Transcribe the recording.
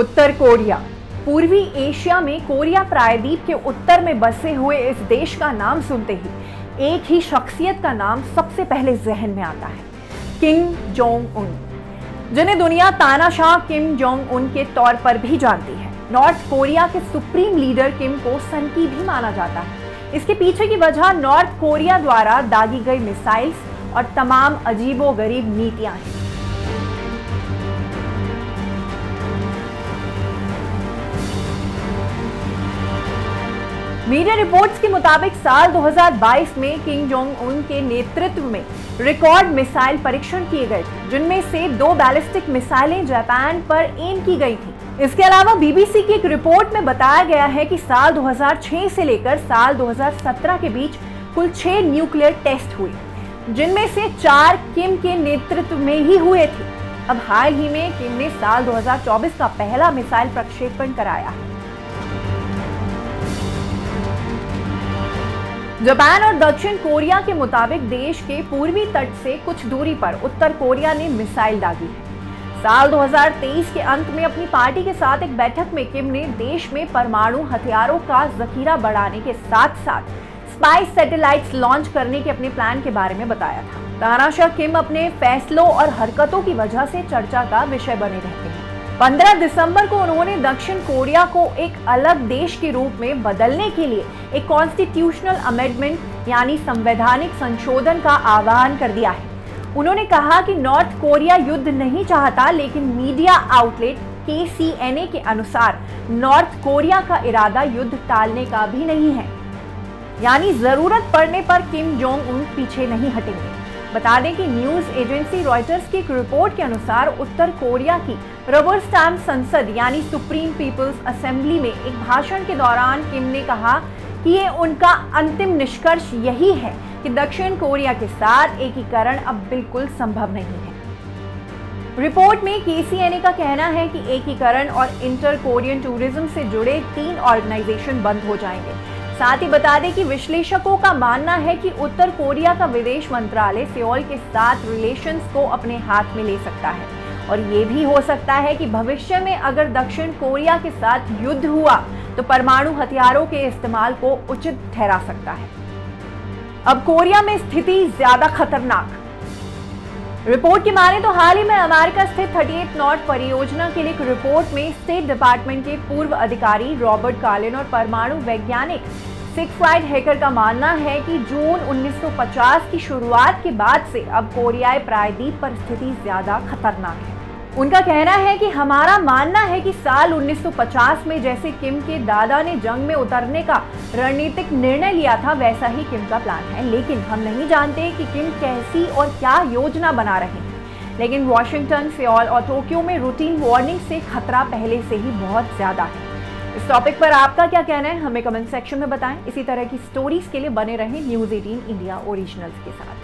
उत्तर Korea पूर्वी Asia में Korea प्रायद्वीप के उत्तर में बसे हुए इस देश का नाम सुनते ही एक ही शख्सियत का नाम सबसे पहले जहन में आता है, किम जोंग उन, जिन्हें दुनिया तानाशाह किम जोंग उन के तौर पर भी जानती है। नॉर्थ कोरिया के सुप्रीम लीडर किम को सन की भी माना जाता है। इसके पीछे की वजह नॉर्थ कोरिया द्वारा दागी गई मिसाइल्स और तमाम अजीबोगरीब नीतियां हैं। मीडिया रिपोर्ट्स के मुताबिक साल 2022 में किम जोंग उन के नेतृत्व में रिकॉर्ड मिसाइल परीक्षण किए गए थे, जिनमें से 2 बैलिस्टिक मिसाइलें जापान पर एम की गई थी। इसके अलावा बीबीसी की एक रिपोर्ट में बताया गया है कि साल 2006 से लेकर साल 2017 के बीच कुल 6 न्यूक्लियर टेस्ट हुए, जिनमें से 4 किम के नेतृत्व में ही हुए थे। अब हाल ही में किम ने साल 2024 का पहला मिसाइल प्रक्षेपण कराया है। जापान और दक्षिण कोरिया के मुताबिक देश के पूर्वी तट से कुछ दूरी पर उत्तर कोरिया ने मिसाइल दागी है। साल 2023 के अंत में अपनी पार्टी के साथ एक बैठक में किम ने देश में परमाणु हथियारों का जखीरा बढ़ाने के साथ साथ स्पाई सैटेलाइट्स लॉन्च करने के अपने प्लान के बारे में बताया था। तानाशाह किम अपने फैसलों और हरकतों की वजह से चर्चा का विषय बने रहते हैं। 15 दिसंबर को उन्होंने दक्षिण कोरिया को एक अलग देश के रूप में बदलने के लिए एक कॉन्स्टिट्यूशनल अमेंडमेंट यानी संवैधानिक संशोधन का आह्वान कर दिया है। उन्होंने कहा कि नॉर्थ कोरिया युद्ध नहीं चाहता, लेकिन मीडिया आउटलेट KCNA के अनुसार नॉर्थ कोरिया का इरादा युद्ध टालने का भी नहीं है, यानी जरूरत पड़ने पर किम जोंग उन पीछे नहीं हटेंगे। बता दें कि न्यूज एजेंसी रॉयटर्स की एक रिपोर्ट के अनुसार उत्तर कोरिया की रबर स्टैम्प संसद यानी सुप्रीम पीपल्स असेंबली में एक भाषण के दौरान किम ने कहा कि ये उनका अंतिम निष्कर्ष यही है कि दक्षिण कोरिया के साथ एकीकरण अब बिल्कुल संभव नहीं है। रिपोर्ट में KCNA का कहना है कि एकीकरण और इंटर कोरियन टूरिज्म से जुड़े 3 ऑर्गेनाइजेशन बंद हो जाएंगे। साथ ही बता दें कि विश्लेषकों का मानना है कि उत्तर कोरिया का विदेश मंत्रालय सियोल के साथ रिलेशंस को अपने हाथ में ले सकता है, और ये भी हो सकता है कि भविष्य में अगर दक्षिण कोरिया के साथ युद्ध हुआ तो परमाणु हथियारों के इस्तेमाल को उचित ठहरा सकता है। अब कोरिया में स्थिति ज्यादा खतरनाक। रिपोर्ट की माने तो हाल ही में अमेरिका स्थित 38 नॉर्थ परियोजना के लिए एक रिपोर्ट में स्टेट डिपार्टमेंट के पूर्व अधिकारी रॉबर्ट कार्लिन और परमाणु वैज्ञानिक सिगफ्राइड हैकर का मानना है कि जून 1950 की शुरुआत के बाद से अब कोरियाई प्रायद्वीप पर स्थिति ज्यादा खतरनाक है। उनका कहना है कि हमारा मानना है कि साल 1950 में जैसे किम के दादा ने जंग में उतरने का रणनीतिक निर्णय लिया था, वैसा ही किम का प्लान है, लेकिन हम नहीं जानते कि किम कैसी और क्या योजना बना रहे हैं। लेकिन वॉशिंगटन, सियोल और टोक्यो में रूटीन वार्निंग से खतरा पहले से ही बहुत ज्यादा है। इस टॉपिक पर आपका क्या कहना है, हमें कमेंट सेक्शन में बताएं। इसी तरह की स्टोरीज के लिए बने रहें न्यूज़ 18 इंडिया ओरिजिनल्स के साथ।